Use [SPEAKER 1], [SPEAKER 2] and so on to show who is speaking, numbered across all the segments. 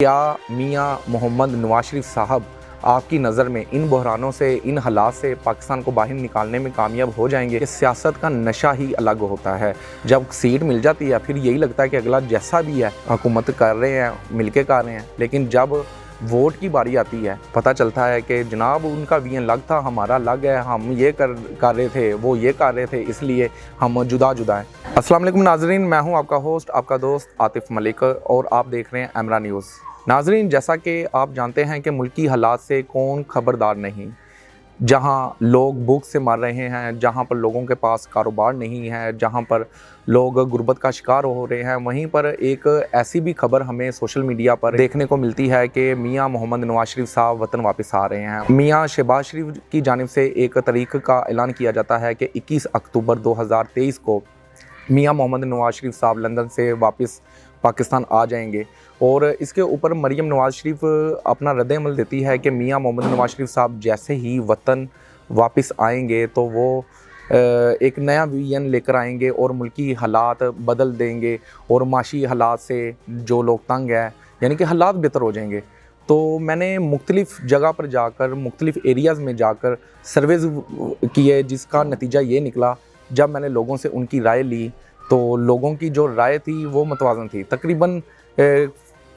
[SPEAKER 1] क्या मियाँ मोहम्मद नवाज शरीफ साहब आपकी नज़र में इन बहरानों से, इन हालात से पाकिस्तान को बाहर निकालने में कामयाब हो जाएंगे? सियासत का नशा ही अलग होता है। जब सीट मिल जाती है फिर यही लगता है कि अगला जैसा भी है हुकूमत कर रहे हैं, मिलके कर रहे हैं, लेकिन जब वोट की बारी आती है पता चलता है कि जनाब उनका वीएन अलग था, हमारा अलग है, हम ये कर रहे थे, वो ये कर रहे थे, इसलिए हम जुदा जुदा हैं। अस्सलाम वालेकुम नाजरीन, मैं हूं आपका होस्ट, आपका दोस्त आतिफ मलिक और आप देख रहे हैं एमरा न्यूज़। नाजरीन, जैसा कि आप जानते हैं कि मुल्की हालात से कौन खबरदार नहीं। जहां लोग भूख से मर रहे हैं, जहां पर लोगों के पास कारोबार नहीं है, जहां पर लोग गुर्बत का शिकार हो रहे हैं, वहीं पर एक ऐसी भी खबर हमें सोशल मीडिया पर देखने को मिलती है कि मियाँ मोहम्मद नवाज शरीफ साहब वतन वापस आ रहे हैं। मियाँ शहबाज शरीफ की जानिब से एक तारीख का ऐलान किया जाता है कि 21 अक्टूबर 2023 को मियाँ मोहम्मद नवाज शरीफ साहब लंदन से वापस पाकिस्तान आ जाएंगे। और इसके ऊपर मरीम नवाज शरीफ अपना रद्द-ए-अमल देती है कि मियाँ मोहम्मद नवाज शरीफ साहब जैसे ही वतन वापस आएंगे तो वो एक नया विजन लेकर आएंगे और मुल्की हालात बदल देंगे और माशी हालात से जो लोग तंग हैं, यानी कि हालात बेहतर हो जाएंगे। तो मैंने मुख्तलिफ़ जगह पर जाकर, मुख्तलिफ़ एरियाज़ में जाकर सर्वेज़ किए, जिसका नतीजा ये निकला। जब मैंने लोगों से उनकी राय ली तो लोगों की जो राय थी वो मतवाज़न थी। तकरीबन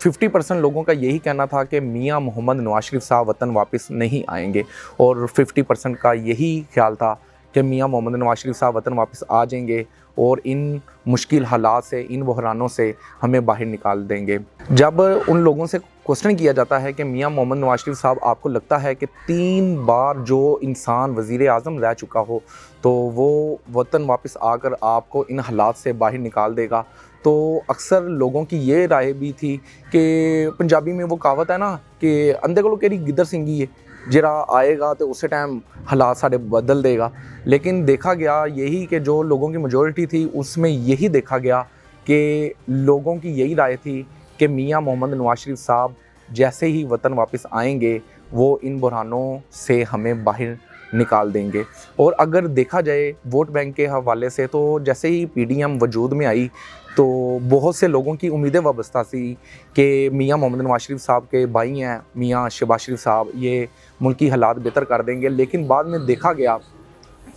[SPEAKER 1] 50% लोगों का यही कहना था कि मियाँ मोहम्मद नवाज शरीफ साहब वतन वापस नहीं आएंगे और 50% का यही ख्याल था कि मियाँ मोहम्मद नवाज शरीफ साहब वतन वापस आ जाएंगे और इन मुश्किल हालात से, इन बहरानों से हमें बाहर निकाल देंगे। जब उन लोगों से क्वेश्चन किया जाता है कि मियाँ मोहम्मद नवाज शरीफ साहब, आपको लगता है कि 3 बार जो इंसान वज़ीर आज़म रह चुका हो तो वो वतन वापस आकर आपको इन हालात से बाहर निकाल देगा? तो अक्सर लोगों की ये राय भी थी कि पंजाबी में वो कहावत है ना कि अंधे को केरी गिद्दर सिंगी है, जरा आएगा तो उस टाइम हालात सारे बदल देगा। लेकिन देखा गया यही कि जो लोगों की मेजॉरिटी थी उसमें यही देखा गया कि लोगों की यही राय थी कि मियाँ मोहम्मद नवाज शरीफ साहब जैसे ही वतन वापस आएंगे वो इन बहरानों से हमें बाहर निकाल देंगे। और अगर देखा जाए वोट बैंक के हवाले से तो जैसे ही पीडीएम वजूद में आई तो बहुत से लोगों की उम्मीदें वाबस्ता थी कि मियाँ मोहम्मद नवाज शरीफ साहब के भाई हैं मियाँ शहबाज शरीफ साहब, ये मुल्की हालात बेहतर कर देंगे। लेकिन बाद में देखा गया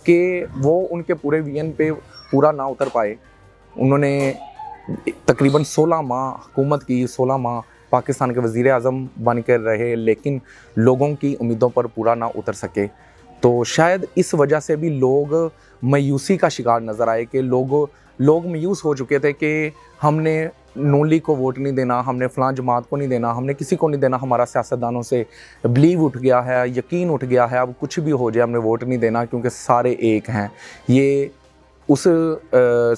[SPEAKER 1] कि वो उनके पूरे विजन पे पूरा ना उतर पाए। उन्होंने तकरीबन 16 माह हुकूमत की, 16 माह पाकिस्तान के वज़ीर आज़म बन कर रहे, लेकिन लोगों की उम्मीदों पर पूरा ना उतर सके। तो शायद इस वजह से भी लोग मायूसी का शिकार नज़र आए कि लोग मायूस हो चुके थे कि हमने नून लीग को वोट नहीं देना, हमने फ़लाँ जमात को नहीं देना, हमने किसी को नहीं देना, हमारा सियासतदानों से बिलीव उठ गया है, यकीन उठ गया है, अब कुछ भी हो जाए हमने वोट नहीं देना क्योंकि सारे एक हैं। ये उस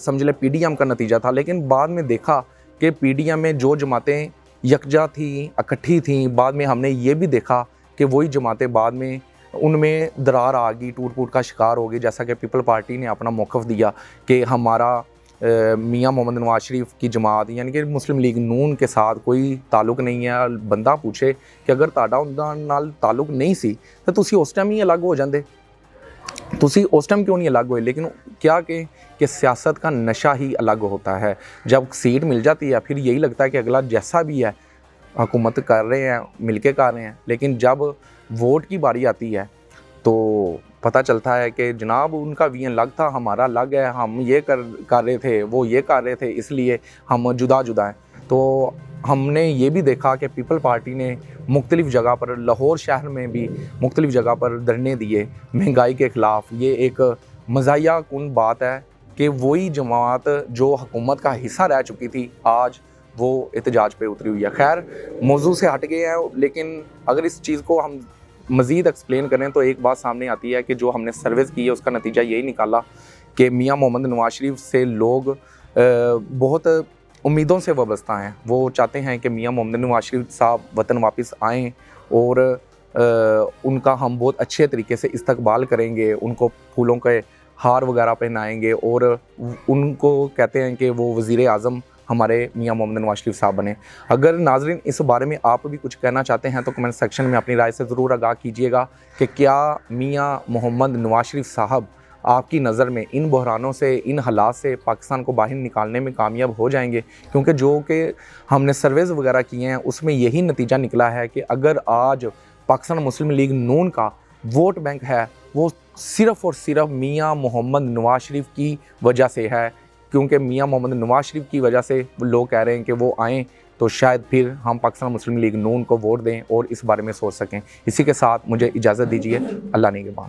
[SPEAKER 1] समझ लें पीडीएम का नतीजा था। लेकिन बाद में देखा कि पीडीएम में जो जमातें यकजा थी, इकट्ठी थी, बाद में हमने ये भी देखा कि वही जमातें बाद में उनमें दरार आ गई, टूट-फूट का शिकार हो गई। जैसा कि पीपल पार्टी ने अपना मौक़िफ़ दिया कि हमारा मियाँ मोहम्मद नवाज शरीफ की जमात यानी कि मुस्लिम लीग नून के साथ कोई ताल्लुक नहीं है। बंदा पूछे कि अगर ਤੁਹਾਡਾ ਉਹਨਾਂ ਨਾਲ ताल्लुक नहीं सी तो ਤੁਸੀਂ उस टाइम ही अलग हो जाते, ਤੁਸੀਂ उस टाइम क्यों नहीं अलग हुए? लेकिन क्या कि सियासत का नशा ही अलग होता है। जब सीट मिल जाती है फिर यही लगता है कि अगला जैसा भी है हुकूमत कर रहे हैं, मिलके कर रहे हैं, लेकिन जब वोट की बारी आती है तो पता चलता है कि जनाब उनका वीएन अलग था, हमारा अलग है, हम ये कर रहे थे, वो ये कर रहे थे, इसलिए हम जुदा जुदा हैं। तो हमने ये भी देखा कि पीपल पार्टी ने मुख्तलिफ़ जगह पर, लाहौर शहर में भी मुख्तलिफ़ जगह पर धरने दिए महंगाई के ख़िलाफ़। ये एक मज़ाहिया कुन बात है कि वही जमात जो हुकूमत का हिस्सा रह चुकी थी आज वो एहतजाज पे उतरी हुई है। खैर मौजू से हट गए हैं, लेकिन अगर इस चीज़ को हम मज़ीद एक्सप्लेन करें तो एक बात सामने आती है कि जो हमने सर्वेज़ की है उसका नतीजा यही निकाला कि मियाँ मोहम्मद नवाज शरीफ से लोग बहुत उम्मीदों से वाबस्ता हैं। वो चाहते हैं कि मियाँ मोहम्मद नवाज शरीफ साहब वतन वापस आएँ और उनका हम बहुत अच्छे तरीके से इस्तकबाल करेंगे, उनको फूलों के हार वगैरह पहनाएंगे और उनको कहते हैं कि वो वज़ीर आज़म हमारे मियाँ मोहम्मद नवाज शरीफ साहब बने। अगर नाजरीन इस बारे में आप भी कुछ कहना चाहते हैं तो कमेंट सेक्शन में अपनी राय से ज़रूर आगाह कीजिएगा कि क्या मियाँ मोहम्मद नवाज शरीफ साहब آپ کی نظر میں ان بحرانوں سے، ان حالات سے پاکستان کو باہر نکالنے میں کامیاب ہو جائیں گے؟ کیونکہ جو کہ ہم نے سرویز وغیرہ کیے ہیں اس میں یہی نتیجہ نکلا ہے کہ اگر آج پاکستان مسلم لیگ نون کا ووٹ بینک ہے وہ صرف اور صرف میاں محمد نواز شریف کی وجہ سے ہے، کیونکہ میاں محمد نواز شریف کی وجہ سے لوگ کہہ رہے ہیں کہ وہ آئیں تو شاید پھر ہم پاکستان مسلم لیگ نون کو ووٹ دیں اور اس بارے میں سوچ سکیں۔ اسی کے ساتھ مجھے اجازت دیجیے، اللہ نگہبان۔